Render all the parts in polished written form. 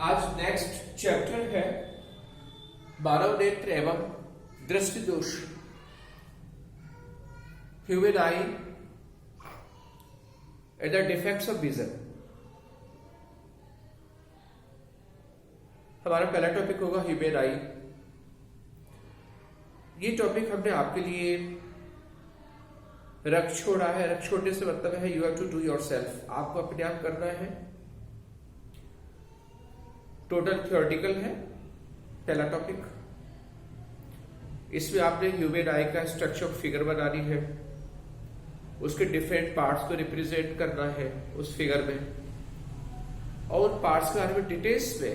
आज next chapter है मानव नेत्र एवं दृष्टि दोष, human I and the defects of vision. हमारा पहला टॉपिक होगा ह्यूमन आई। ये टॉपिक हमने आपके लिए रख छोड़ा है। रख छोड़ने से मतलब है you have to do yourself, आपको अपने आप करना है। टोटल थ्योरेटिकल है पहला टॉपिक। इसमें आपने ह्यूमन आई का स्ट्रक्चर ऑफ फिगर बनानी है, उसके डिफरेंट पार्ट्स को रिप्रेजेंट करना है उस फिगर में, और उन पार्ट्स के बारे में डिटेल्स में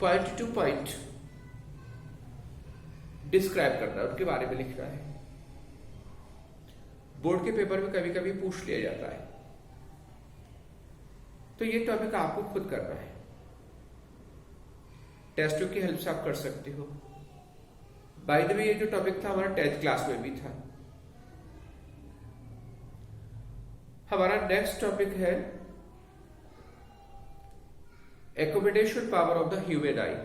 पॉइंट टू पॉइंट डिस्क्राइब करना है, उनके बारे में लिखना है। बोर्ड के पेपर में कभी कभी पूछ लिया जाता है, तो ये टॉपिक आपको खुद करना है। टेस्टों की हेल्प से आप कर सकते हो। बाय द वे ये जो टॉपिक था हमारा 10th क्लास में भी था। हमारा नेक्स्ट टॉपिक है accommodation power of the human eye,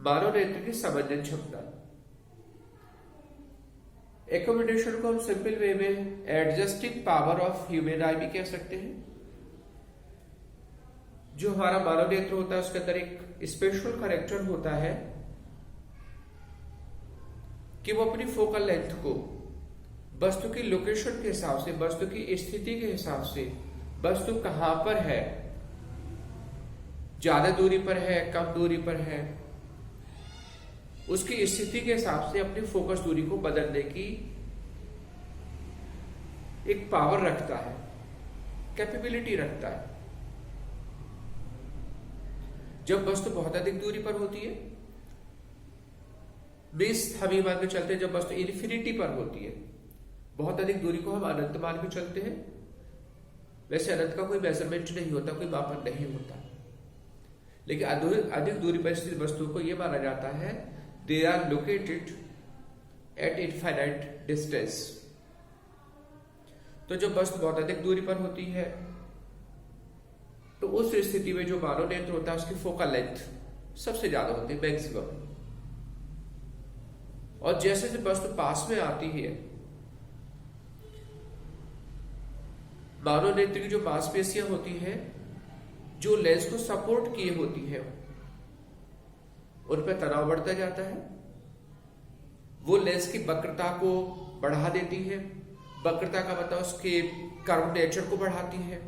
मानव नेत्र की समझने क्षमता। एकोमोडेशन को हम सिंपल वे में एडजस्टिंग पावर ऑफ ह्यूमन आई भी कह सकते हैं। जो हमारा मानव नेत्र होता है उसके अंदर एक स्पेशल कैरेक्टर होता है कि वो अपनी फोकल लेंथ को वस्तु की लोकेशन के हिसाब से, वस्तु की स्थिति के हिसाब से, वस्तु कहां पर है, ज्यादा दूरी पर है, कम दूरी पर है, उसकी स्थिति के हिसाब से अपनी फोकस दूरी को बदलने की एक पावर रखता है, कैपेबिलिटी रखता है। जब वस्तु बहुत अधिक दूरी पर होती है, बेस हम ये मान के चलते हैं, जब वस्तु इन्फिनिटी पर होती है, बहुत अधिक दूरी को हम अनंत मान के चलते हैं। वैसे अनंत का कोई मेजरमेंट नहीं होता, कोई मापन नहीं होता, लेकिन अधिक दूरी पर स्थित वस्तु को यह माना जाता है they are located at infinite distance. तो जब वस्तु बहुत अधिक दूरी पर होती है तो उस स्थिति में जो मानव नेत्र होता है उसकी फोकल लेंथ सबसे ज्यादा होती है, मैक्सिमम। और जैसे जब वस्तु पास में आती है, मानव नेत्र की जो मांसपेशियां होती हैं जो लेंस को सपोर्ट किए होती है, उन पर तनाव बढ़ता जाता है। वो लेंस की वक्रता को बढ़ा देती है। वक्रता का मतलब उसके कर्व नेचर को बढ़ाती है,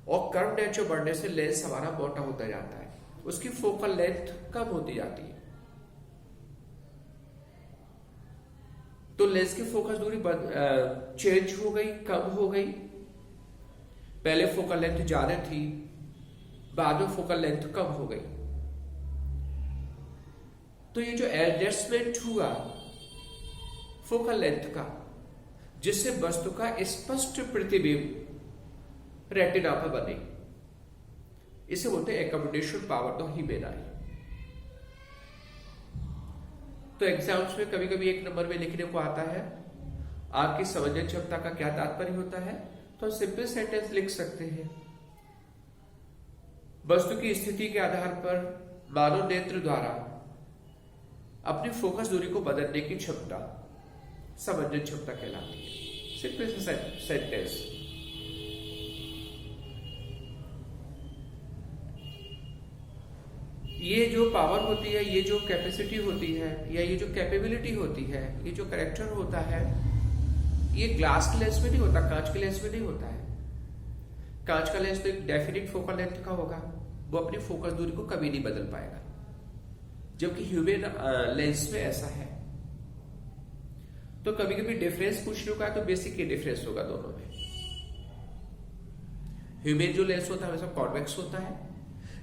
और कर्व नेचर बढ़ने से लेंस हमारा मोटा होता जाता है, उसकी फोकल लेंथ कम होती जाती है। तो लेंस की फोकस दूरी चेंज हो गई, कम हो गई। पहले फोकल लेंथ ज्यादा थी, बाद में फोकल लेंथ कम हो गई। तो ये जो एडजस्टमेंट हुआ फोकल लेंथ का, जिससे वस्तु का स्पष्ट प्रतिबिंब रेटिना पर बने, इसे बोलते हैं एकोमोडेशन पावर ऑफ ह्यूमन आई। तो एग्जाम्स में कभी कभी एक नंबर में लिखने को आता है आपकी समझने क्षमता का क्या तात्पर्य होता है, तो सिंपल सेंटेंस लिख सकते हैं, वस्तु की स्थिति के आधार पर मानव नेत्र द्वारा अपनी फोकस दूरी को बदलने की क्षमता समझने क्षमता कहलाती है। Simple sentence. ये जो पावर होती है, ये जो कैपेसिटी होती है, या ये जो कैपेबिलिटी होती है, ये जो कैरेक्टर होता है, ये ग्लास के लेंस में नहीं होता, कांच के लेंस में नहीं होता है। कांच का लेंस तो एक डेफिनिट फोकल लेंथ का होगा, वो अपनी फोकस दूरी को कभी नहीं बदल पाएगा, जबकि ह्यूमन लेंस में ऐसा है। तो कभी कभी डिफरेंस पूछने का है तो बेसिक ये डिफरेंस होगा दोनों में। ह्यूमन जो लेंस होता है हमेशा कॉन्वेक्स होता है,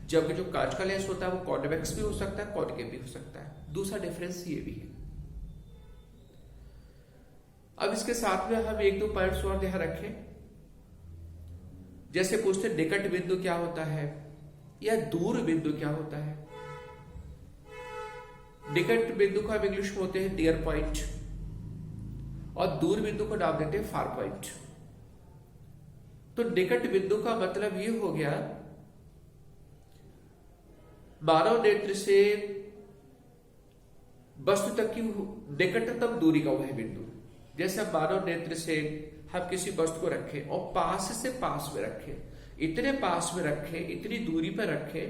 जबकि जो कांच का लेंस होता है वो कॉन्वेक्स भी हो सकता है, कॉनकेव भी हो सकता है। दूसरा डिफरेंस ये भी है। अब इसके साथ में हम एक दो पॉइंट्स और ध्यान रखें। जैसे पूछते निकट बिंदु क्या होता है या दूर बिंदु क्या होता है। निकट बिंदु को हम इंग्लिश में होते हैं नियर पॉइंट, और दूर बिंदु को नाम देते हैं फार पॉइंट। तो निकट बिंदु का मतलब ये हो गया मानव नेत्र से वस्तु तक की निकटतम दूरी का वह बिंदु। जैसे हम मानव नेत्र से हम किसी वस्तु को रखें और पास से पास में रखें, इतने पास में रखें, इतनी दूरी पर रखें,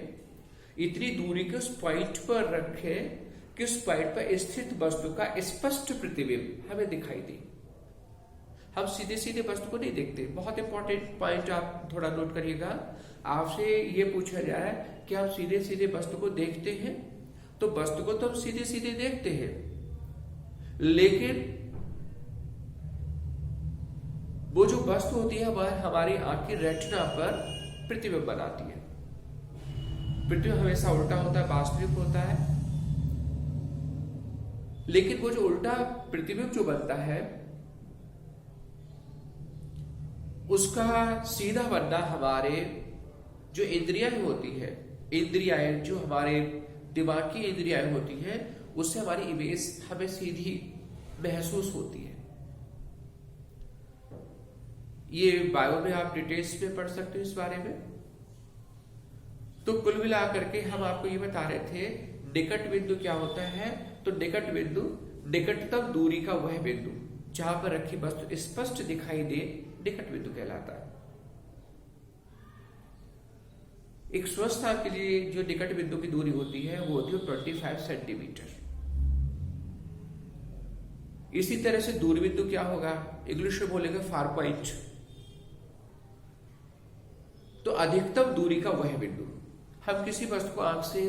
इतनी दूरी के उस पॉइंट पर रखें कि उस पॉइंट पर स्थित वस्तु का स्पष्ट प्रतिबिंब हमें दिखाई दे। हम सीधे सीधे वस्तु को नहीं देखते। बहुत इंपॉर्टेंट पॉइंट आप थोड़ा नोट करिएगा। आपसे ये पूछा जाए कि आप सीधे सीधे वस्तु को देखते हैं, तो वस्तु को तो हम सीधे सीधे देखते हैं, लेकिन वो जो वस्तु होती है वह हमारी आंख की रेटिना पर प्रतिबिंब बनाती है। प्रतिबिंब हमेशा उल्टा होता है, वास्तविक होता है, लेकिन वो जो उल्टा प्रतिबिंब जो बनता है उसका सीधा बनना हमारे जो इंद्रियां होती है, इंद्रियां जो हमारे दिमाग की इंद्रियां होती है, उससे हमारी इमेज हमें सीधी महसूस होती है। ये बायो में आप डिटेल्स में पढ़ सकते हो इस बारे में। तो कुल मिलाकर के हम आपको ये बता रहे थे निकट बिंदु क्या होता है। तो निकट बिंदु निकटतम दूरी का वह बिंदु जहां पर रखी वस्तु स्पष्ट दिखाई दे, निकट बिंदु कहलाता है। एक स्वस्थ आंख के लिए जो निकट बिंदु की दूरी होती है वो होती है 25 सेंटीमीटर। इसी तरह से दूर बिंदु क्या होगा, इंग्लिश में बोलेंगे फार पॉइंट। तो अधिकतम दूरी का वह बिंदु। हम किसी वस्तु को आंख से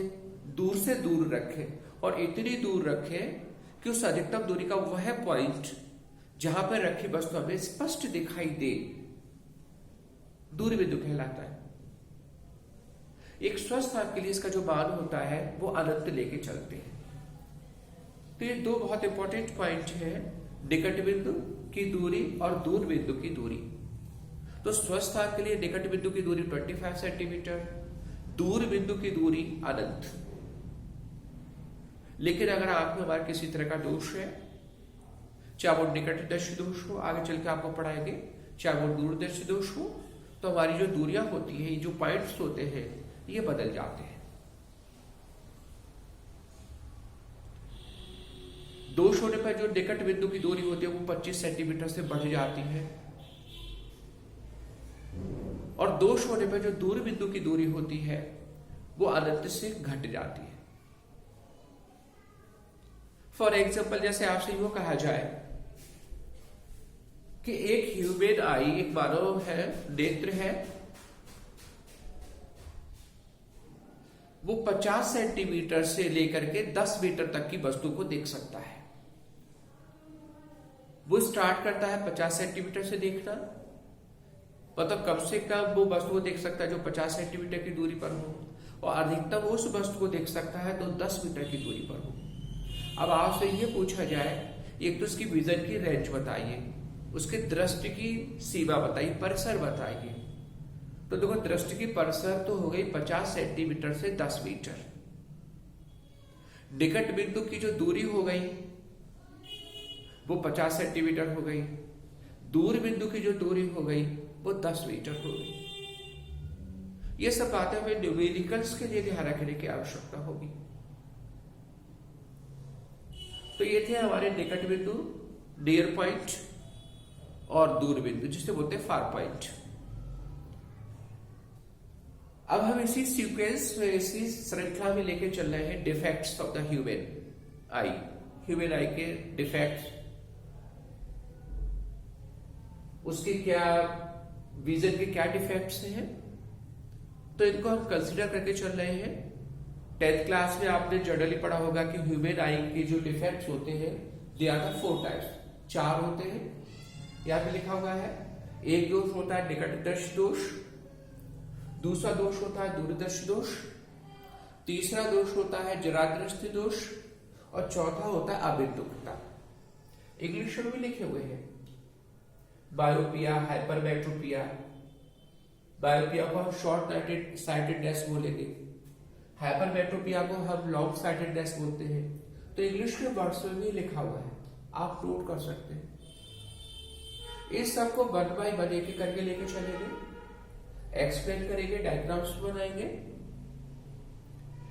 दूर रखें और इतनी दूर रखें कि उस अधिकतम दूरी का वह पॉइंट जहां पर रखी वस्तु हमें स्पष्ट दिखाई दे, दूर बिंदु कहलाता है। एक स्वस्थ आंख के लिए इसका जो मान होता है वो अनंत लेके चलते हैं। तो ये दो बहुत इंपॉर्टेंट पॉइंट है, निकट बिंदु की दूरी और दूर बिंदु की दूरी। तो स्वस्थ आंख के लिए निकट बिंदु की दूरी 25 सेंटीमीटर, दूर बिंदु की दूरी अनंत। लेकिन अगर आंख में हमारे किसी तरह का दोष है, चाहे वो निकट दृष्टि दोष हो, आगे चल के आपको पढ़ाएंगे, चाहे वो दूरदर्शी दोष हो, तो हमारी जो दूरियां होती है, जो पॉइंट्स होते हैं, ये बदल जाते हैं। दोष होने पर जो निकट बिंदु की दूरी होती है वो 25 सेंटीमीटर से बढ़ जाती है, और दोष होने पर जो दूर बिंदु की दूरी होती है वो अनंत से घट जाती है। फॉर एग्जाम्पल, जैसे आपसे यूं कहा जाए कि एक ह्यूमन आई, एक मानव है, नेत्र है, वो 50 सेंटीमीटर से लेकर के 10 मीटर तक की वस्तु को देख सकता है। वो स्टार्ट करता है 50 सेंटीमीटर से देखना, मतलब कम से कम वो वस्तु को देख सकता है जो 50 सेंटीमीटर की दूरी पर हो, और अधिकतम उस वस्तु को देख सकता है तो 10 मीटर की दूरी पर हो। अब आपसे ये पूछा जाए, एक तो उसकी विजन की रेंज बताइए, उसके दृष्टि की सीमा बताइए, परिसर बताइए। तो देखो, दृष्टि की परिसर तो हो गई 50 सेंटीमीटर से 10 मीटर। निकट बिंदु की जो दूरी हो गई वो 50 सेंटीमीटर हो गई, दूर बिंदु की जो दूरी हो गई वो 10 मीटर हो गई। ये सब बातें हमें न्यूमेरिकल्स के लिए ध्यान रखने की आवश्यकता होगी। तो ये थे हमारे निकट बिंदु, नियर पॉइंट, और दूर बिंदु जिसे बोलते हैं फार पॉइंट। अब हम इसी सीक्वेंस में, इसी श्रृंखला में लेके चल रहे हैं defects of the human I. Human आई के डिफेक्ट्स, उसके क्या विजन के क्या डिफेक्ट्स हैं, तो इनको हम कंसीडर करके चल रहे हैं। 10th क्लास में आपने जनरली पढ़ा होगा कि ह्यूमन आई के जो डिफेक्ट्स होते हैं दे आर द 4 टाइप्स, 4 होते हैं। यहां पे लिखा हुआ है, एक दोष होता है निकट दृष्टि दोष, दूसरा दोष होता है दूरदर्शी दोष, तीसरा दोष होता है जरादृष्टि दोष, और चौथा होता है अबिंदुकता। इंग्लिश में भी लिखे हुए हैं, बायोपिया, हाइपरमेट्रोपिया। बायोपिया को हम शॉर्ट साइटेडनेस बोलेंगे, हाइपरमेट्रोपिया को हम लॉन्ग साइटेडनेस बोलते हैं। तो इंग्लिश के वर्ड्स में भी लिखा हुआ है, आप नोट कर सकते हैं। इस सबको 1 by 1 एक करके लेके चलेंगे। एक्सप्लेन करेंगे, डायग्राम्स बनाएंगे।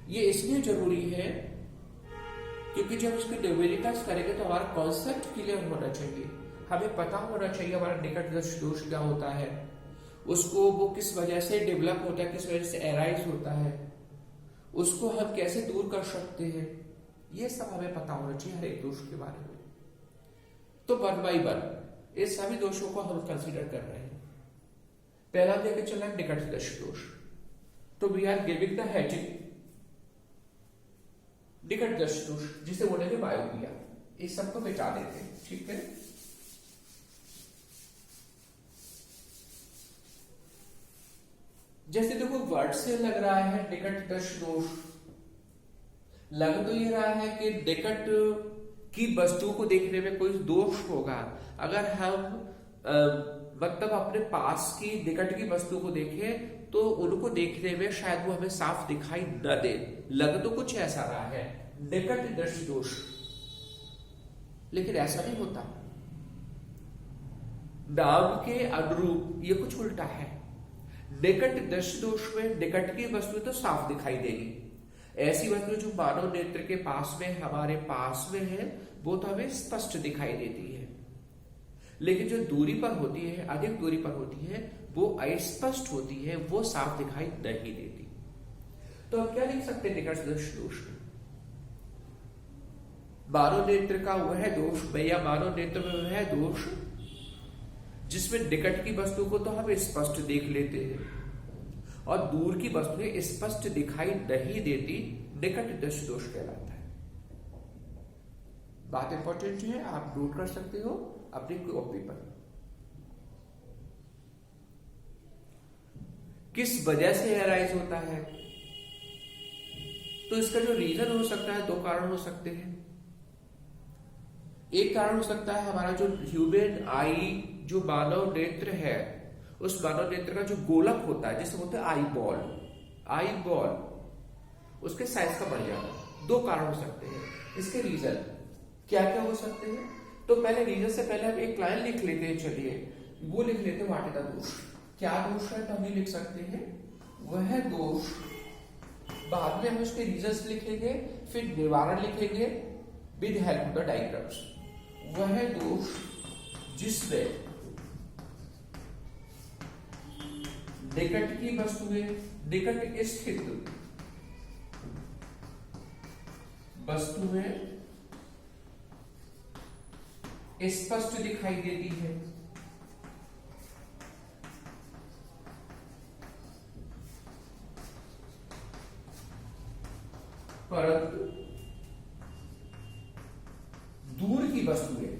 ये इसलिए जरूरी है क्योंकि जब इसके न्यूमेरिकल्स करेंगे तो हमारा कॉन्सेप्ट क्लियर होना चाहिए, हमें पता होना चाहिए हमारा निकट दृष्टि दोष क्या होता है, उसको वो किस वजह से डेवलप होता है, किस वजह से एराइज होता है, उसको हम कैसे दूर कर सकते हैं, ये सब हमें पता होना चाहिए हर एक दोष के बारे में। तो 1 by 1 इस सभी दोषों को हम कंसीडर कर रहे हैं। पहला लेके चल रहा है निकट दृष्टि दोष। तो we are giving the heading निकट दृष्टि दोष, जिसे बोलेंगे मायोपिया। इस सबको मिटा देते हैं, ठीक है। जैसे देखो वर्ड से लग रहा है निकट दृष्टि दोष, लग तो ये रहा है कि निकट की वस्तु को देखने में कोई दोष होगा। अगर हम मतलब अपने पास की निकट की वस्तु को देखें तो उनको देखने में शायद वो हमें साफ दिखाई न दे, लग तो कुछ ऐसा रहा है निकट दृष्टि दोष, लेकिन ऐसा नहीं होता। नाम के अनुरूप ये कुछ उल्टा है। निकट दृष्टि दोष में निकट की वस्तु तो साफ दिखाई देगी, ऐसी वस्तु जो मानव नेत्र के पास में, हमारे पास में है, वो तो हमें स्पष्ट दिखाई देती है, लेकिन जो दूरी पर होती है, अधिक दूरी पर होती है, वो अस्पष्ट होती है, वो साफ दिखाई नहीं देती। तो हम क्या लिख सकते हैं निकट दृष्टि दोष में? मानव नेत्र का वह दोष या मानव नेत्र में वह दोष जिसमें निकट की वस्तु को तो हम स्पष्ट देख लेते हैं और दूर की वस्तुएं स्पष्ट दिखाई नहीं देती, निकट दृष्टि दोष कहलाता है। बात इंपॉर्टेंट है, आप नोट कर सकते हो अपनी कॉपी पर। किस वजह से एराइज होता है? तो इसका जो रीजन हो सकता है, 2 कारण हो सकते हैं। एक कारण हो सकता है हमारा जो ह्यूमन आई, जो मानव नेत्र है, उस मानव नेत्र का जो गोलक होता है, जिसे बोलते हैं आई बॉल, उसके साइज का बढ़ जाना। 2 कारण हो सकते हैं। इसके रीजन क्या क्या हो सकते हैं? तो पहले रीजन से पहले हम एक लाइन लिख लेते हैं, चलिए वो लिख लेते हैं। व्हाट इज द दोष? क्या दोष है? तो हम ये लिख सकते हैं वह दोष, बाद में हम उसके रीजन लिखेंगे, फिर निवारण लिखेंगे with help of the diagrams. वह दोष जिसमें निकट की वस्तुएं, निकट स्थित वस्तुएं स्पष्ट दिखाई देती है, परंतु दूर की वस्तुएं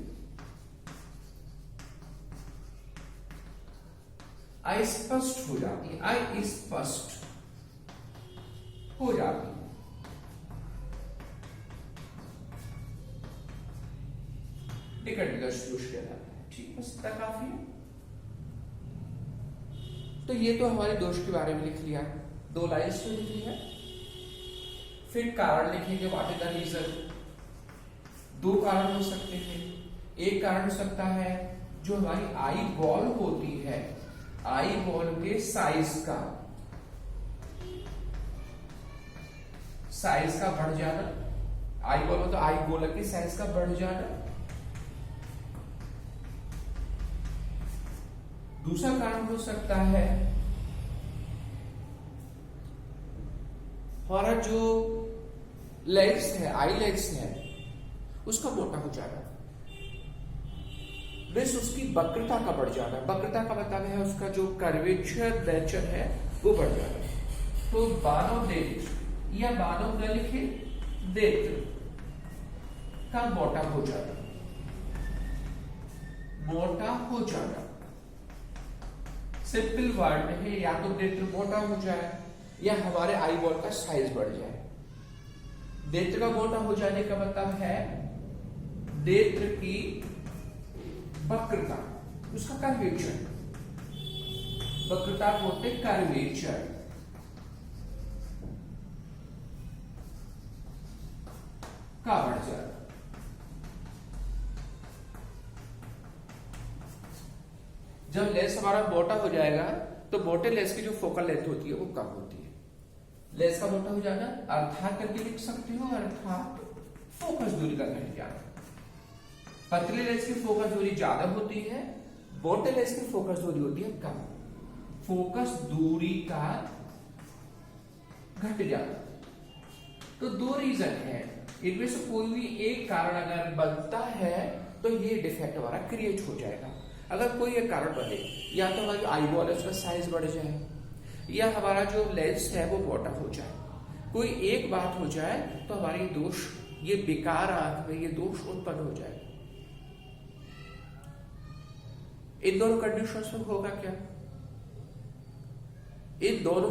अस्पष्ट हो जाती है, अस्पष्ट हो जाती है। निकट दृष्टि दोष कहलाता है। ठीक है, इतना काफी है। तो ये तो हमारे दोष के बारे में लिख लिया, 2 लाइन्स में लिख लिया। फिर कारण लिखेंगे, व्हाट इज द रीजन। 2 कारण हो सकते हैं। एक कारण हो सकता है जो हमारी आई बॉल होती है, आई बॉल के साइज का बढ़ जाना, आई बॉल मतलब आई गोलक के साइज का बढ़ जाना। दूसरा कारण हो सकता है हमारा जो लेग्स है, आई लेग्स है, उसका मोटा हो जाना, उसकी वक्रता का बढ़ जाना। वक्रता का मतलब है उसका जो कर्वेचर नेचर है वो बढ़ जाना। तो मानव नेत्र या मानव न लिखे नेत्र का मोटा हो जाना, मोटा हो जाना। सिंपल वर्ड में है, या तो नेत्र मोटा हो जाए या हमारे आई बॉल का साइज बढ़ जाए। नेत्र का मोटा हो जाने का मतलब है नेत्र की वक्रता, उसका कर्वेचर, वक्रता बोलते कर्वेचर का बढ़ जाना। जब लेंस हमारा मोटा हो जाएगा तो मोटे लेंस की जो फोकल लेंथ होती है वो कम होती है। लेंस का मोटा हो जाना अर्थात करके लिख सकते हो, अर्थात फोकस दूरी का घट जाना। पतले लेंस की फोकस दूरी ज्यादा होती है, मोटे लेंस की फोकस दूरी होती है कम। फोकस दूरी का घट जाना। तो दो रीजन है, इनमें से कोई भी एक कारण अगर बनता है तो ये डिफेक्ट हमारा क्रिएट हो जाएगा। अगर कोई एक कारण बने, या तो हमारी आई बॉल है उसका साइज बढ़ जाए, या हमारा जो लेंस है वो मोटा हो जाए, कोई एक बात हो जाए तो हमारी दोष, ये बेकार आंख में ये दोष उत्पन्न हो जाए। इन दोनों कंडीशंस में होगा क्या? इन दोनों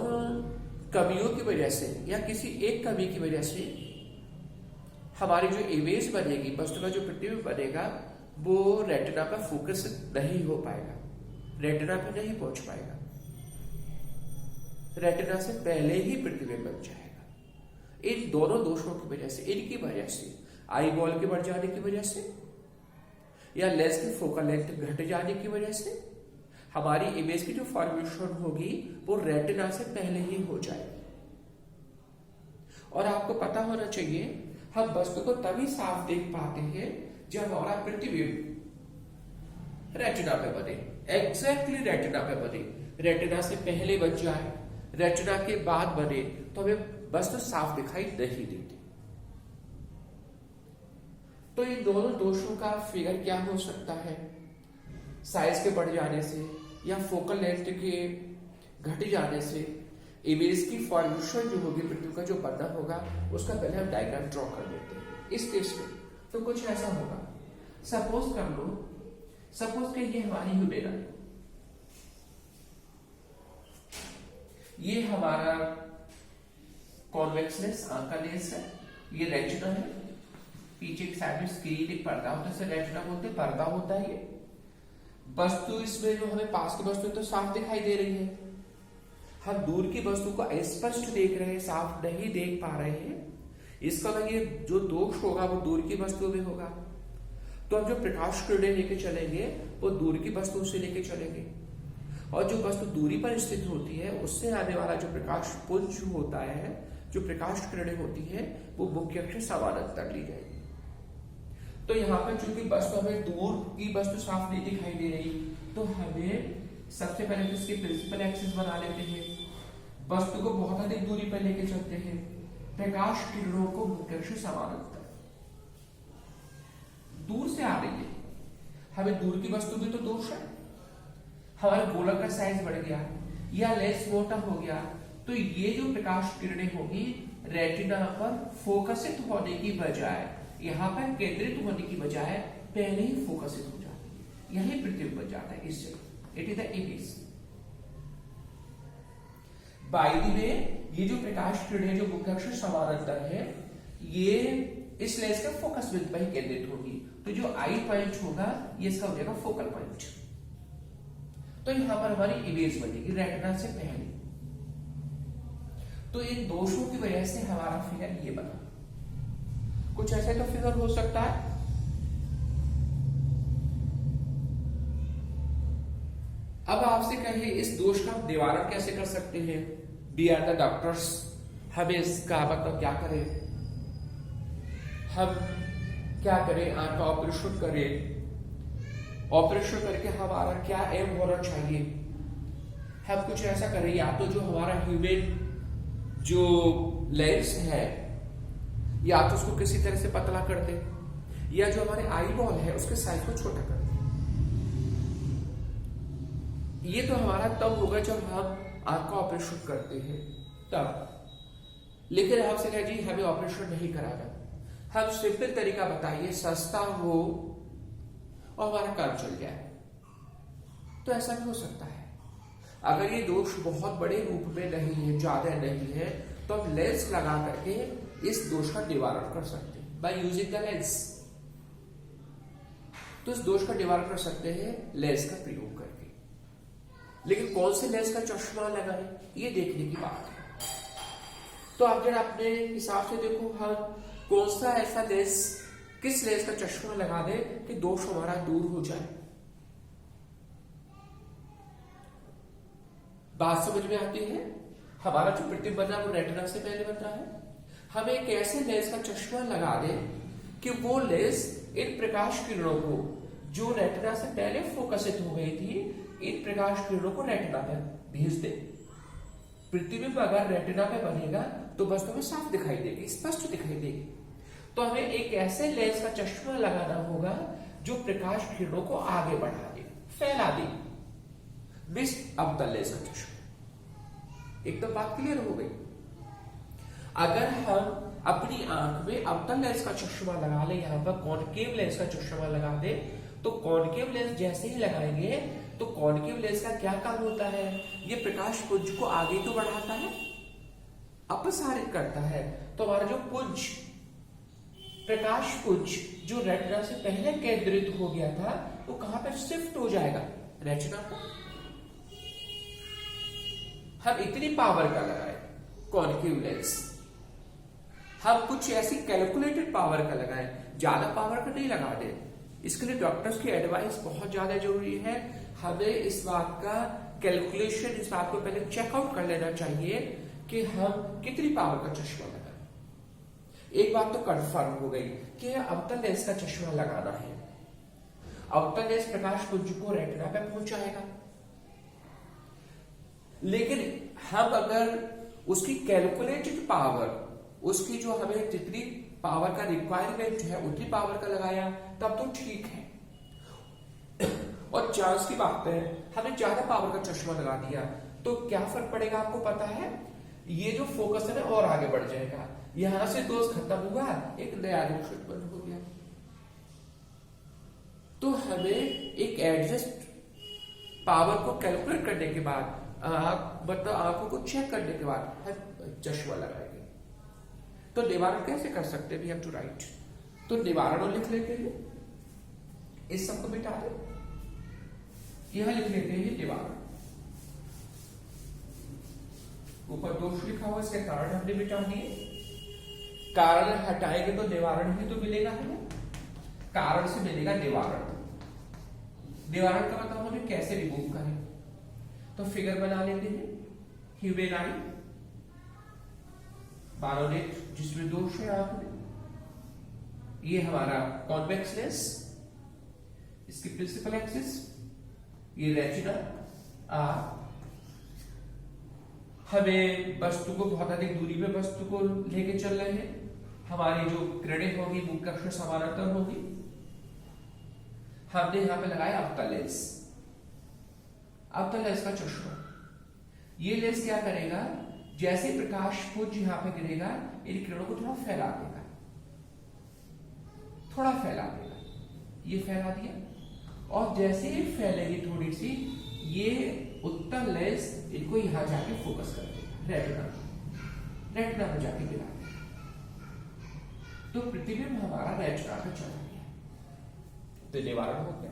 कमियों की वजह से या किसी एक कमी की वजह से हमारी जो इमेज बनेगी, वस्तु का जो प्रतिबिंब बनेगा, वो रेटिना पर फोकस नहीं हो पाएगा, रेटिना पे नहीं पहुंच पाएगा, रेटिना से पहले ही प्रतिबिंब बन जाएगा। इन दोनों दोषों की वजह से, इनकी वजह से, आई बॉल के बढ़ जाने की वजह से या लेंस की फोकल लेंथ घट जाने की वजह से हमारी इमेज की जो फॉर्मेशन होगी वो रेटिना से पहले ही हो जाएगी। और आपको पता होना चाहिए हम वस्तु को तभी साफ देख पाते हैं जब हमारा प्रतिबिंब रेटिना पे बने, एग्जैक्टली रेटिना पे बने। रेटिना से पहले बन जाए, रेटिना के बाद बने तो हमें वस्तु साफ दिखाई नहीं देती। तो इन दोनों दोषों का फिगर क्या हो सकता है? साइज के बढ़ जाने से या फोकल लेंथ के घट जाने से इमेज की फॉर्मेशन जो होगी, प्रतिबिंब का जो बनना होगा, उसका पहले हम डायग्राम ड्रॉ कर देते हैं। इस केस में तो कुछ ऐसा होगा, सपोज कर लो, सपोज कि ये हमारी ह्यूमेरा, ये हमारा कॉन्वेक्स लेंस, आंख का लेंस है, ये रेटिना है, पीछे की साइड में स्क्रीन एक पर्दा होता है, रेटिना बोलते हैं, पर्दा होता है ये। वस्तु इसमें जो हमें पास की वस्तु तो साफ दिखाई दे रही है, हम दूर की वस्तु को स्पष्ट देख रहे हैं, साफ नहीं देख पा रहे हैं। इसका मतलब ये जो दोष होगा वो दूर की वस्तु में होगा। तो हम जो प्रकाश किरणें लेके चलेंगे वो दूर की वस्तु से लेके चलेंगे, और जो वस्तु दूरी पर स्थित होती है उससे आने वाला जो प्रकाश पुंज होता है, जो प्रकाश किरणें होती है, वो मुख्य अक्ष से समानांतर ली जाएगी। तो यहाँ पर चूंकि वस्तु हमें दूर की वस्तु साफ नहीं दिखाई दे रही, तो हमें सबसे पहले तो इसकी प्रिंसिपल एक्सिस बना लेते हैं, वस्तु को बहुत अधिक दूरी पर लेके चलते हैं, प्रकाश किरणों को मुख्य अक्ष से समानांतर। दूर से आ रही है, हमें दूर की वस्तु भी तो दोष है, हमारे गोलक का साइज बढ़ गया या लेंस मोटा हो गया, तो ये जो प्रकाश किरणें होगी रेटिना पर फोकसित होने की बजाय, यहाँ पर केंद्रित होने की बजाय पहले ही फोकसित हो जाती है, यही प्रतिबिंब बन जाता है। इससे it is the image. By the way, ये जो प्रकाश किरणें जो मुख्य अक्ष से समानांतर है, ये इस लेंस का फोकस बिंदु पर ही केंद्रित होगी, तो जो आई पॉइंट होगा ये इसका हो जाएगा फोकल पॉइंट। तो यहां पर हमारी इमेज बनेगी रेटिना से पहले। तो इन दोषों की वजह से हमारा फिगर ये बना। कुछ ऐसे तो फिगर हो सकता है। अब आपसे कहें इस दोष का निवारण कैसे कर सकते हैं? वी आर द डॉक्टर्स, हम इसका मतलब क्या करें? हम क्या करें? आंख का ऑपरेशन करें, ऑपरेशन करके हमारा क्या एम होना चाहिए? हम कुछ ऐसा करें, या तो जो हमारा ह्यूमन जो लेंस है या तो उसको किसी तरह से पतला कर दे, या जो हमारे आई बॉल है उसके साइज को छोटा कर दे। ये तो हमारा तब होगा जब हम आंख का ऑपरेशन करते हैं तब। लेकिन आपसे कहे जी हमें ऑपरेशन नहीं कराना, हम सिंपल तरीका बताइए, सस्ता हो और हमारा काम चल जाए, तो ऐसा भी हो सकता है। अगर ये दोष बहुत बड़े रूप में नहीं है, ज्यादा नहीं है, तो हम लेंस लगा करके इस दोष का निवारण कर सकते हैं बाय यूजिंग द लेंस। तो इस दोष का निवारण कर सकते हैं लेंस का प्रयोग करके। लेकिन कौन से लेंस का चश्मा लगाएं, ये देखने की बात है। तो आप जरा अपने हिसाब से देखो, हम कौन सा ऐसा लेंस, किस लेंस का चश्मा लगा दे कि दोष हमारा दूर हो जाए। बात समझ में आती है? हमारा जो प्रतिबिंब बन रहा है वो रेटिना से पहले बन रहा है। हम एक ऐसे लेंस का चश्मा लगा दें कि वो लेंस इन प्रकाश किरणों को जो रेटिना से पहले फोकसित हो गई थी, इन प्रकाश किरणों को रेटिना पे भेज दे। प्रतिबिंब अगर रेटिना पे बनेगा तो वस्तु में साफ दिखाई देगी, स्पष्ट दिखाई देगी। तो हमें एक ऐसे लेंस का चश्मा लगाना होगा जो प्रकाश किरणों को आगे बढ़ा दे, फैला दे। मिस अवतल लेंस का चश्मा। एकदम बात क्लियर हो गई। अगर हम अपनी आंख में अवतल लेंस का चश्मा लगा ले, यहां पर कॉनकेव लेंस का चश्मा लगा दे, तो कॉनकेव लेंस जैसे ही लगाएंगे तो कॉनकेव लेंस का क्या काम होता है? ये प्रकाश पुंज को आगे तो बढ़ाता है, अपसारित करता है। तो हमारा जो पुंज, प्रकाश पुंज जो रेटिना से पहले केंद्रित हो गया था, वो कहां पर शिफ्ट हो जाएगा? रेटिना पर। हम इतनी पावर का लगाए कॉनकेव लेंस, हम कुछ ऐसी कैलकुलेटेड पावर का लगाएं, ज्यादा पावर का नहीं लगा दें। इसके लिए डॉक्टर्स की एडवाइस बहुत ज्यादा जरूरी है। हमें इस बात का कैलकुलेशन, इस बात को पहले चेकआउट कर लेना चाहिए कि हम कितनी पावर का चश्मा लगाएं। एक बात तो कंफर्म हो गई कि अवतल लेंस का चश्मा लगाना है। अवतल लेंस प्रकाश पुंज को रेटिना पे पहुंचाएगा, लेकिन हम अगर उसकी कैलकुलेटेड पावर, उसकी जो हमें जितनी पावर का रिक्वायरमेंट है उतनी पावर का लगाया, तब तो ठीक है। और चांस की बात है, हमने ज्यादा पावर का चश्मा लगा दिया तो क्या फर्क पड़ेगा आपको पता है? ये जो फोकस है ना और आगे बढ़ जाएगा। यहां से दोष खत्म हुआ, एक नया दोष उत्पन्न हो गया। तो हमें एक एडजस्ट पावर को कैलकुलेट करने के बाद, मतलब आंखों को चेक करने के बाद हम चश्मा लगाएंगे। तो निवारण कैसे कर सकते हैं? We have to write. तो निवारण लिख लेते हैं, इस सबको मिटा दे, यहां लिख लेते हैं निवारण। ऊपर दोष लिखा हुआ, इसके कारण हमने मिटा दिए। कारण हटाएंगे तो निवारण ही तो मिलेगा हमें। कारण से मिलेगा निवारण। निवारण का मतलब हमें कैसे रिमूव करें? तो फिगर बना लेते हैं। ह्यूमन आई, बारोनेट जिसमें दोष है आंख में, ये हमारा कॉन्वेक्स लेंस, इसकी प्रिंसिपल एक्सिस, ये रेटिना। हमें वस्तु को बहुत अधिक दूरी पे वस्तु को लेके चल रहे हैं। हमारी जो किरणें होगी मुख्य अक्ष समानांतर होगी। हमने यहां पे लगाया अवतल लेंस। अवतल लेंस का चश्मा, ये लेंस क्या करेगा? जैसे प्रकाश पुंज यहां पे गिरेगा, इन किरणों को थोड़ा फैला देगा, थोड़ा फैला देगा। ये फैला दिया, और जैसे ही फैलेगी थोड़ी सी, ये उत्तल लेंस इनको यहां जाके फोकस कर देगा, रेटिना में जाके गिरा देगा। तो प्रतिबिंब हमारा रेटिना पे चला गया, तो निवारण हो गया।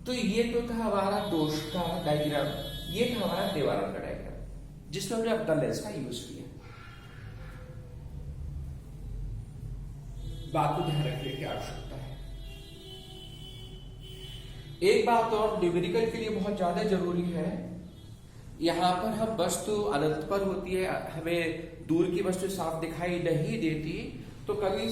तो ये तो था हमारा दोष का डायग्राम, ये था हमारा निवारण का डायग्राम, जिसमें हमने अवतल लेंस का यूज किया। बात को ध्यान रखने की आवश्यकता है। एक बात और न्यूमेरिकल के लिए बहुत ज्यादा जरूरी है, यहां पर हम वस्तु अनंत पर होती है, हमें दूर की वस्तु साफ दिखाई नहीं देती, तो कभी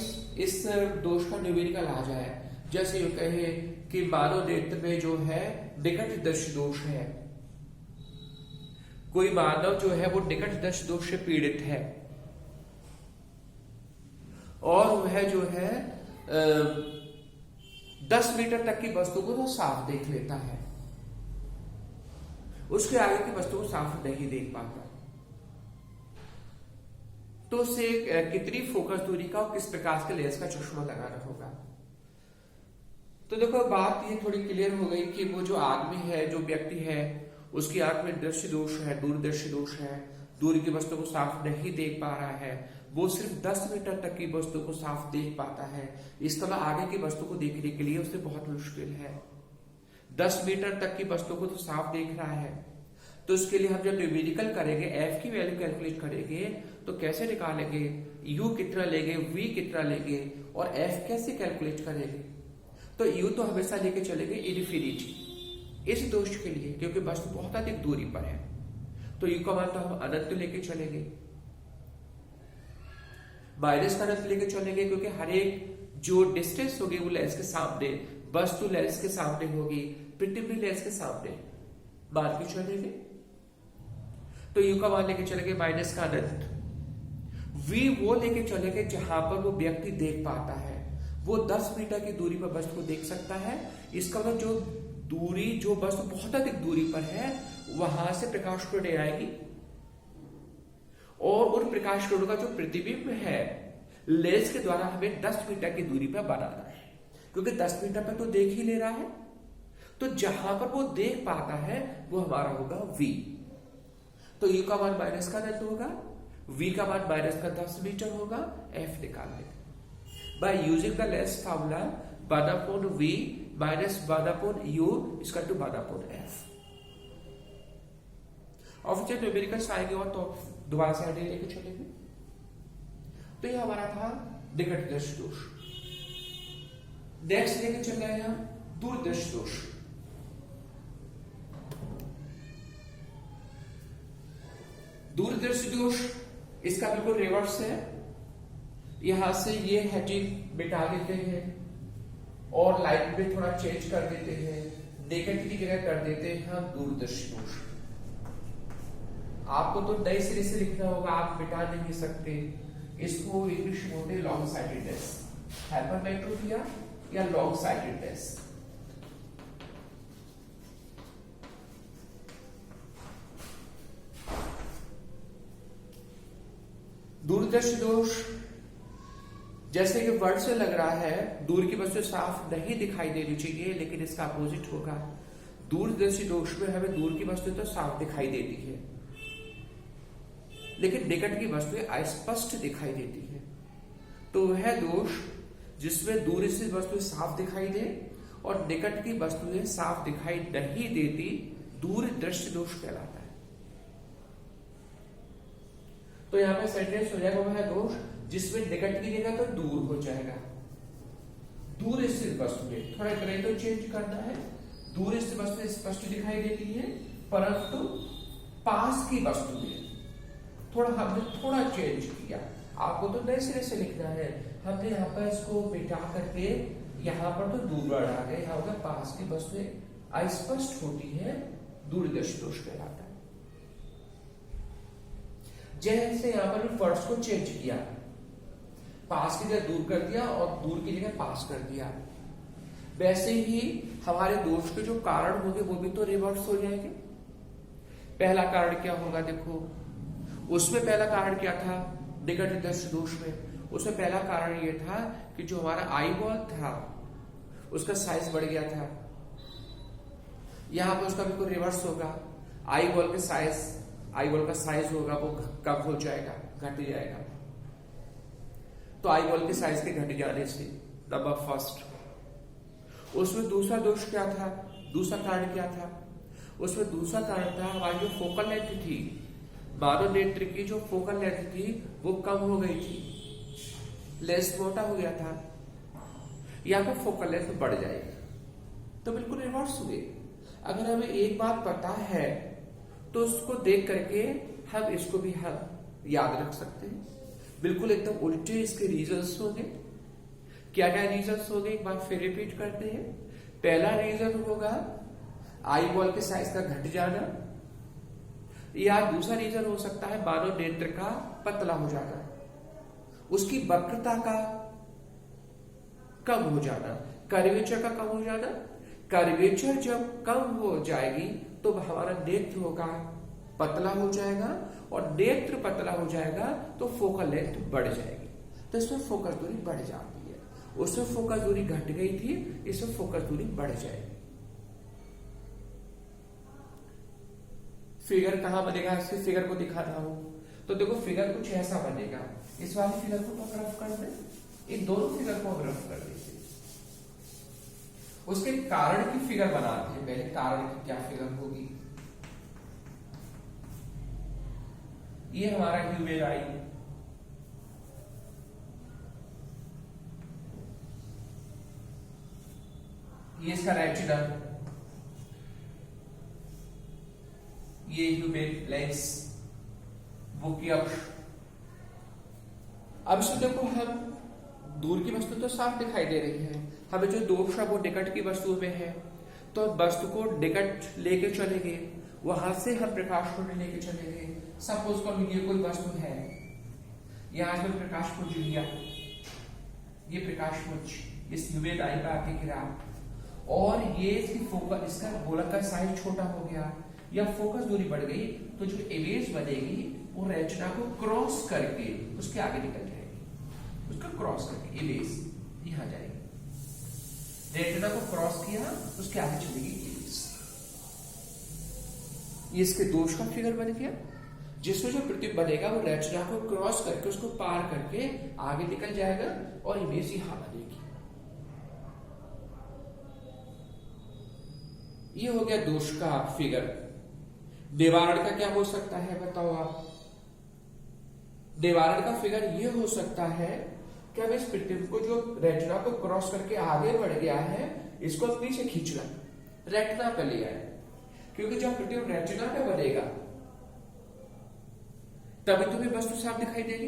इस दोष का न्यूमेरिकल आ जाए। जैसे यूं कहे कि मानव नेत्र में जो है निकट दृष्टि दोष है, कोई मानव जो है वो निकट दृष्टि दोष से पीड़ित है, और वह जो है 10 मीटर तक की वस्तु को तो साफ देख लेता है, उसके आगे की वस्तु को साफ नहीं देख पाता। तो उसे कितनी फोकस दूरी का और किस प्रकार के लेंस का चश्मा लगाना होगा? तो देखो बात ये थोड़ी क्लियर हो गई कि वो जो आदमी है, जो व्यक्ति है, उसकी आंख में दृष्टि दोष है, दूरदर्शी दोष है, दूर की वस्तु को साफ नहीं देख पा रहा है, वो सिर्फ 10 मीटर तक की वस्तु को साफ देख पाता है। इस तरह आगे की वस्तु को देखने के लिए उसे बहुत मुश्किल है। 10 मीटर तक की वस्तु को तो साफ देख रहा है, तो इसके लिए हम जब न्यूमेरिकल करेंगे, एफ की वैल्यू कैलकुलेट करेंगे, तो कैसे निकालेंगे? यू कितना लेंगे, वी कितना लेंगे, और एफ कैसे कैलकुलेट करेंगे? तो यू तो हमेशा लेके चलेंगे इन्फिनिटी इस दोष के लिए, क्योंकि वस्तु बहुत अधिक दूरी पर है, तो यू का मान तो हम अनंत लेके चलेंगे। माइनस का अनंत लेके चलेंगे, क्योंकि हर एक जो डिस्टेंस होगी वो लेंस के सामने, वस्तु लेंस के सामने होगी, प्रिंटिव लेंस के सामने मान के चलेंगे। तो यू का मान लेके चलेंगे माइनस का अनंत। वी वो लेके चलेंगे जहां पर वो व्यक्ति देख पाता है, वो 10 मीटर की दूरी पर वस्तु को देख सकता है। इसका मतलब जो दूरी, जो वस्तु बहुत अधिक दूरी पर है, वहां से प्रकाश किरणें आएगी और उन प्रकाश किरणों का जो प्रतिबिंब है लेंस के द्वारा हमें 10 मीटर की दूरी पर बनाना है, क्योंकि 10 मीटर पर तो देख ही ले रहा है। तो जहां पर वो देख पाता है वो हमारा होगा v। तो u का मान माइनस का अनंत होगा, v का मान माइनस का 10 मीटर होगा। f निकाल लेंगे by using the lens formula 1/v minus 1/u इसका टू 1/f। और जब न्यूमेरिकल्स आएंगे और तो दोबारा से आइडिया लेके चलेंगे। तो ये हमारा था निकटदर्शी दोष। नेक्स्ट लेके चल रहे हैं हम दूरदर्शी दोष। दूरदर्शी दोष इसका बिल्कुल रिवर्स है। यहां से ये हेडिंग मिटा देते हैं और लाइन में थोड़ा चेंज कर देते हैं, नेगेटिव की जगह कर देते हैं हम दूरदर्शी दोष। आपको तो नए सिरे से लिखना होगा, आप मिटा नहीं सकते इसको। इंग्लिश में बोलते हैं लॉन्ग साइटेडनेस, हाइपरमेट्रोपिया या लॉन्ग साइटेडनेस। दूरदर्शी दोष जैसे कि वर्ड से लग रहा है दूर की वस्तु साफ नहीं दिखाई देनी चाहिए, लेकिन इसका अपोजिट होगा। दूरदर्शी दोष में हमें दूर की वस्तु तो साफ दिखाई देती है, लेकिन निकट की वस्तुएं अस्पष्ट दिखाई देती है। तो वह दोष जिसमें दूर स्थित वस्तुएं साफ दिखाई दे और निकट की वस्तुएं साफ दिखाई नहीं देती, दूरदृष्टि दोष कहलाता है। तो यहां पे सेंटेंस हो जाएगा वह दोष जिसमें निकट की जगह तो दूर हो जाएगा। दूर स्थित वस्तुएं, थोड़ा ग्रेड तो चेंज करना है। दूर स्थित वस्तुएं स्पष्ट दिखाई देती है, परंतु पास की वस्तुएं हमने थोड़ा चेंज किया। आपको तो नए सिरे से लिखना है, हमने यहाँ पर इसको मिटा करके यहाँ पर तो दूर बढ़ा गए, यहाँ होगा पास की वस्तुएं अस्पष्ट होती है, दूरदर्शी दोष कहलाता है। जैसे यहाँ पर फर्स्ट को चेंज किया, पास की जगह दूर कर दिया और दूर की जगह पास कर दिया, वैसे ही हमारे दोष के जो कारण होंगे वो भी तो रिवर्स हो जाएंगे। पहला कारण क्या होगा, देखो उसमें पहला कारण क्या था निकटदर्शी दोष में, उसमें पहला कारण ये था कि जो हमारा आई बॉल था उसका साइज बढ़ गया था। यहां पर उसका बिल्कुल रिवर्स होगा, आई बॉल का साइज होगा वो कम हो जाएगा, घट जाएगा। तो आई बॉल के साइज के घट जाने से नंबर फर्स्ट। उसमें दूसरा दोष क्या था, दूसरा कारण क्या था, उसमें दूसरा कारण था हमारी जो फोकल लेंथ थी, मानव नेत्र की जो फोकल लेंथ थी वो कम हो गई थी, लेंस मोटा हो गया था। यहां पर फोकल लेंथ बढ़ जाएगी, तो बिल्कुल रिवर्स हुए। अगर हमें एक बात पता है तो उसको देख करके हम इसको भी हम याद रख सकते हैं। बिल्कुल एकदम उल्टे इसके रीजंस होंगे। क्या क्या रीजंस होंगे, एक बार फिर रिपीट करते हैं। पहला रीजन होगा आई बॉल के साइज का घट जाना, या दूसरा रीजन हो सकता है मानव नेत्र का पतला हो जाना, उसकी वक्रता का कम हो जाना, कर्वेचर का कम हो जाना। कर्वेचर जब कम हो जाएगी तो हमारा नेत्र होगा पतला हो जाएगा, और नेत्र पतला हो जाएगा तो फोकल लेंथ बढ़ जाएगी। तो इसमें फोकस दूरी बढ़ जाती है, उसमें फोकस दूरी घट गई थी, इसमें फोकस दूरी बढ़ जाएगी। फिगर कहां बनेगा, इसके फिगर को दिखाता हूं। तो देखो फिगर कुछ ऐसा बनेगा, इस वाली फिगर को तो रफ कर दे, इन दोनों फिगर को हम रफ कर देते, उसके कारण की फिगर बनाते हैं। पहले कारण की क्या फिगर होगी, ये हमारा ह्यूमेन आई, ये इसका रेटिना, ये ह्यूमेन लेंस, वो की अक्ष। अब इसमें देखो हम दूर की वस्तु तो साफ दिखाई दे रही है, हमें जो दोष है वो निकट की वस्तु में है, तो वस्तु को निकट लेके चलेंगे, वहां से हम प्रकाश को लेके चलेंगे। सपोज कर ये कोई वस्तु है, यहां से प्रकाश पुंज लिया, ये प्रकाश पुंज इस ह्यूमेन आई पे आके गिरा, और ये इसकी फोकस, इसका गोलक का साइज छोटा हो गया या फोकस दूरी बढ़ गई, तो जो इमेज बनेगी वो रेटिना को क्रॉस करके उसके आगे निकल जाएगी, उसका क्रॉस करके इमेज यहां जाएगी, रेटिना को क्रॉस किया उसके आगे चलेगी इमेज। ये इसके दोष का फिगर बन गया, जिसमें जो प्रतिबिंब बनेगा वो रेटिना को क्रॉस करके उसको पार करके आगे निकल जाएगा और इमेज यहां बनेगी। ये हो गया दोष का फिगर। निवारण का क्या हो सकता है बताओ आप? निवारण का फिगर ये हो सकता है कि अब इस प्रतिबिंब को जो रेटिना को क्रॉस करके आगे बढ़ गया है, इसको पीछे खींचना, रेटिना पे ले आए, क्योंकि जब प्रतिबिंब रेटिना पे बनेगा तभी तुम्हें वस्तु साफ दिखाई देगी।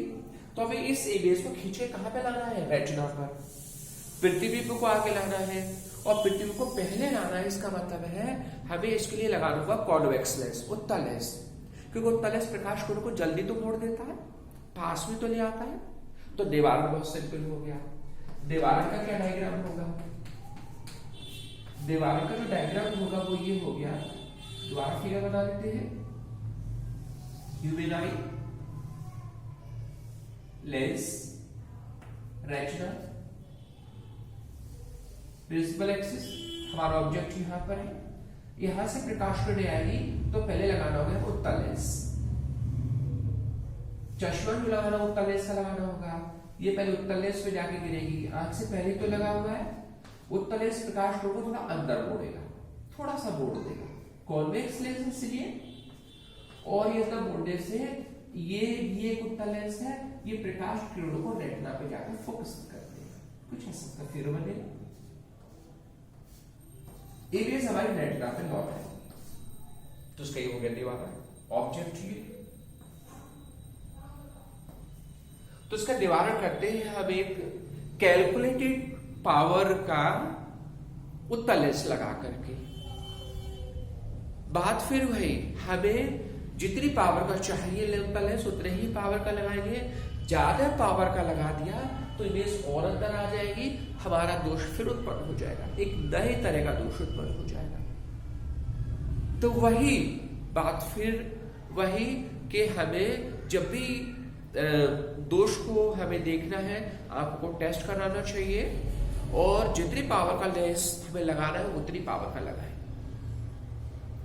तो हमें इस इमेज को खींचे कहां पे लाना है? रेटिना पर। प्रतिबिंब को आगे लाना है और प्रतिबिंब को पहले लाना है, इसका मतलब है हमें इसके लिए लगाना होगा कॉन्वेक्स लेंस, उत्तल लेंस, क्योंकि उत्तल लेंस प्रकाश कोण को जल्दी तो मोड़ देता है, पास में तो ले आता है। तो निवारण बहुत सिंपल हो गया। निवारण का क्या डायग्राम होगा? निवारण का जो डायग्राम होगा वो ये हो गया, दोबारा फिगर बना लेते हैं। ह्यूमेन आई, लेंस, रेटिना, प्रिंसिपल एक्सिस, हमारा ऑब्जेक्ट यहां पर है, यहां से प्रकाश किरणें आएगी तो पहले लगाना होगा उत्तल लेंस। चश्मा जो लगाना उत्तल लेंस का लगाना होगा, ये पहले उत्तल लेंस पे जाके गिरेगी, आंख से पहले तो लगा हुआ है। उत्तल लेंस प्रकाश को थोड़ा अंदर मोड़ेगा, थोड़ा सा मोड़ देगा, कॉन्वेक्स लेंस इसलिए, और ये सब मोड़ने से ये एक उत्तल लेंस है, ये प्रकाश किरणों को रेटिना पे जाकर फोकस कर देगा, कुछ ऐसा का फिर बनेगा। इमेज हमारी रेटिना पे लौट है, तो उसका ये हो गया निवारण। ऑब्जेक्ट ये, तो इसका निवारण करते हैं हम एक कैलकुलेटेड पावर का उत्तल लेंस लगा करके। बात फिर वही, हमें जितनी पावर का चाहिए उत्तल लेंस उतने ही पावर का लगाएंगे। ज्यादा पावर का लगा दिया तो इमेज और अंदर आ जाएगी, हमारा दोष फिर उत्पन्न हो जाएगा, एक नए तरह का दोष उत्पन्न हो जाएगा। तो वही बात फिर वही कि हमें जब भी दोष को हमें देखना है, आपको टेस्ट कराना चाहिए, और जितनी पावर का लेंस हमें लगाना है उतनी पावर का लगाएं,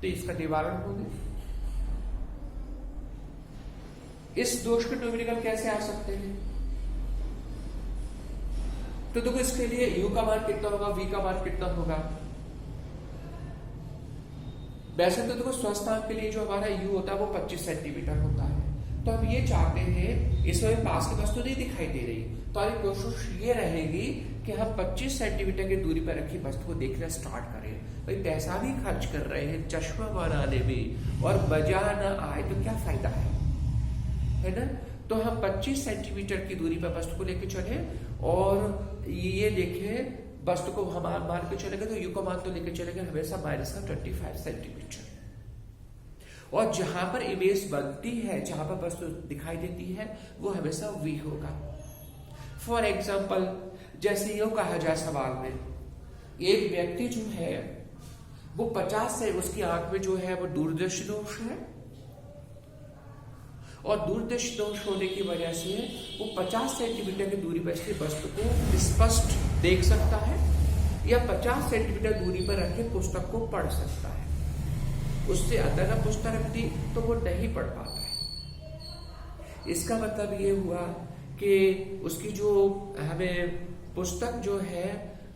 तो इसका निवारण हो गया। इस दोष के न्यूमेरिकल कैसे आ सकते हैं? तो देखो इसके लिए u का मान कितना होगा, v का मान कितना होगा। वैसे तो देखो स्वस्थ आंख के लिए जो हमारा u होता है वो 25 सेंटीमीटर होता है। तो हम ये चाहते हैं, इसमें पास की वस्तु नहीं दिखाई दे रही, तो हमारी कोशिश ये रहेगी कि हम 25 सेंटीमीटर की दूरी पर रखी वस्तु को देखना स्टार्ट करें। भाई पैसा भी खर्च कर रहे हैं चश्मा बनाने में और मजा न आए तो क्या फायदा है ना? तो हम 25 सेंटीमीटर की दूरी पर वस्तु को लेकर चले और ये देखें वस्तु को हम मान के चलेंगे तो यू का मान तो लेकर चलेंगे हमेशा -25 सेंटीमीटर, और जहां पर इमेज बनती है, जहां पर वस्तु दिखाई देती है, वो हमेशा वी होगा। फॉर एग्जाम्पल, जैसे यो कहा जाए सवाल में, एक व्यक्ति जो है वो 50 से, उसकी आंख में जो है वो दूरदृष्टि दोष है, और दूरदृष्टि दोष होने की वजह से वो 50 सेंटीमीटर की दूरी पर स्थित वस्तु को स्पष्ट देख सकता है, या 50 सेंटीमीटर दूरी पर रखे पुस्तक को पढ़ सकता है। उससे अंदर का पुस्तक रख दी तो वो नहीं पढ़ पाता है। इसका मतलब ये हुआ कि उसकी जो हमें पुस्तक जो है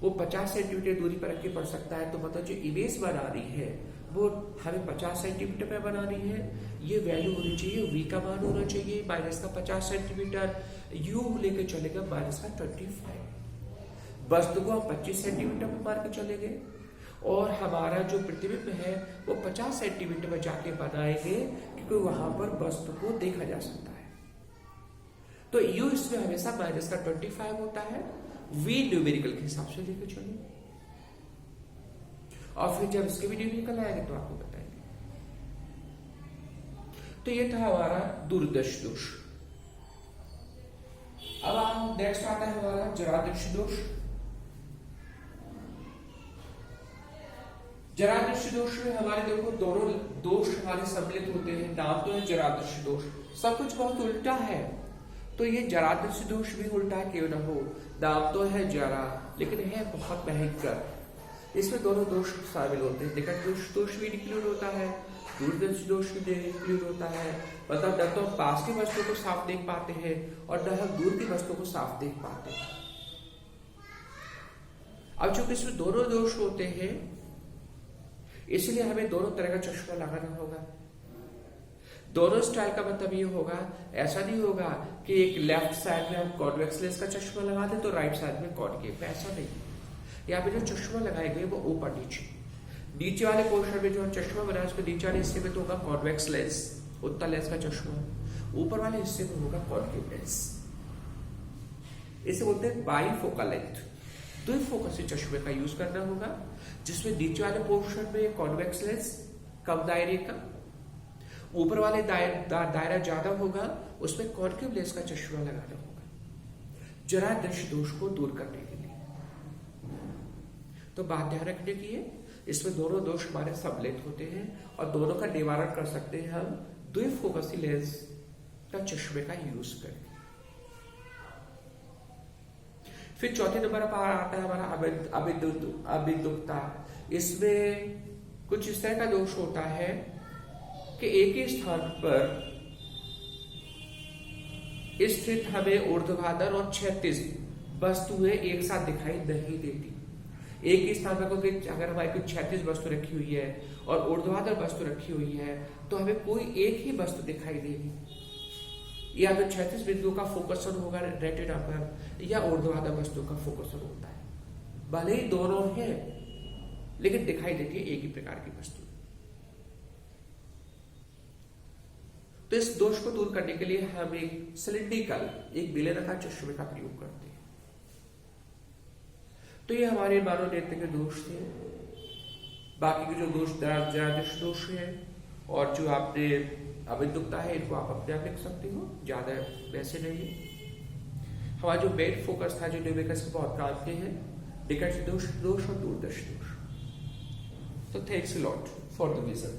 वो 50 सेंटीमीटर दूरी पर रख के पढ़ सकता है, तो मतलब जो इमेज बना रही है वो हमें 50 सेंटीमीटर पे बनानी है। ये वैल्यू होनी चाहिए, v का मान होना चाहिए -50 सेंटीमीटर, u लेके चलेगा -25। वस्तु को हम 25 सेंटीमीटर पे मार के चलेंगे और हमारा जो प्रतिबिंब है वो 50 सेंटीमीटर में जाके बनाएंगे, क्योंकि वहां पर वस्तु को देखा जा सकता है। तो यू इसमें हमेशा माइनस का 25 होता है, वी न्यूमेरिकल के हिसाब से लेकर चलिए, और फिर जब इसके भी न्यूमेरिकल आएंगे तो आपको बताएंगे। तो ये था हमारा दूरदर्श दोष। अब हम नेक्स्ट आता है हमारा जरादृश दोष। जरादृश दोष में हमारे देखो दोनों दोष हमारे सम्मिलित होते हैं। नाम तो है जरादृश दोष, सब कुछ बहुत उल्टा है, तो ये जरादृश दोष भी उल्टा क्यों ना हो। नाम तो है जरा, लेकिन है बहुत भयंकर। इसमें दोनों दोष शामिल होते हैं। निकट दोष भी इंक्लूड होता है, दूरदर्श दोष भी इंक्लूड होता है। मतलब न तो हम पास की वस्तु को साफ देख पाते हैं और न हम दूर की वस्तु को साफ देख पाते हैं। अब चूंकि इसमें दोनों दोष होते हैं, इसलिए हमें दोनों तरह का चश्मा लगाना होगा। दोनों स्टाइल का मतलब ये होगा, ऐसा नहीं होगा कि एक लेफ्ट साइड में हम कॉन्वेक्स लेंस का चश्मा लगा दें तो राइट साइड में कॉनकेव, ऐसा नहीं। यहाँ पे जो चश्मा लगाएंगे वो ऊपर नीचे वाले पोर्शन में जो हम चश्मा बनाए उसके नीचे वाले हिस्से में तो होगा कॉन्वेक्स लेंस, उत्तल लेंस का चश्मा, ऊपर वाले हिस्से में होगा कॉनकेव लेंस। इसे बोलते हैं बाईफोकल लेंथ। द्विफोकसी चश्मे का यूज करना होगा, जिसमें नीचे वाले पोर्शन में कॉन्वेक्स लेंस कम दायरे का, ऊपर वाले दायरा ज्यादा होगा, उसमें कॉनकेव लेंस का चश्मा लगाना होगा जरादृश दोष को दूर करने के लिए। तो बात ध्यान रखने की है, इसमें दोनों दोष हमारे सम्मिलित होते हैं और दोनों का निवारण कर सकते हैं हम द्विफोकसी लेंस का चश्मे का यूज करके। फिर चौथे नंबर पर आता है हमारा अबिंदुकता। इसमें कुछ इस तरह का दोष होता है कि एक ही स्थान पर स्थित हमें ऊर्ध्वाधर और क्षैतिज वस्तुएं एक साथ दिखाई नहीं देती। एक ही स्थान पर क्योंकि अगर हमारी कोई क्षैतिज वस्तु रखी हुई है और ऊर्ध्वाधर वस्तु रखी हुई है तो हमें कोई एक ही वस्तु दिखाई देगी, या तो क्षैतिज बिंदु का फोकसन होगा रेटिना पर, या ऊर्ध्वाधर वस्तु का फोकसन होता है। भले ही दोनों है लेकिन दिखाई देती है एक ही प्रकार की वस्तु। तो इस दोष को दूर करने के लिए हम एक सिलिंड्रिकल, एक बेलनाकार चश्मे का प्रयोग करते हैं। तो ये हमारे मानव नेत्र के दोष थे। बाकी के जो दोष जरादृश दोष है और जो आपने अबिंदुकता है, इनको आप अपने आप लिख सकते हो, ज्यादा वैसे नहीं। हमारा जो मेन फोकस था, जो न्यूमेरिकल्स के बहुत काम के हैं, निकट दोष और दूरदर्श दोष। तो thanks a lot for the vision.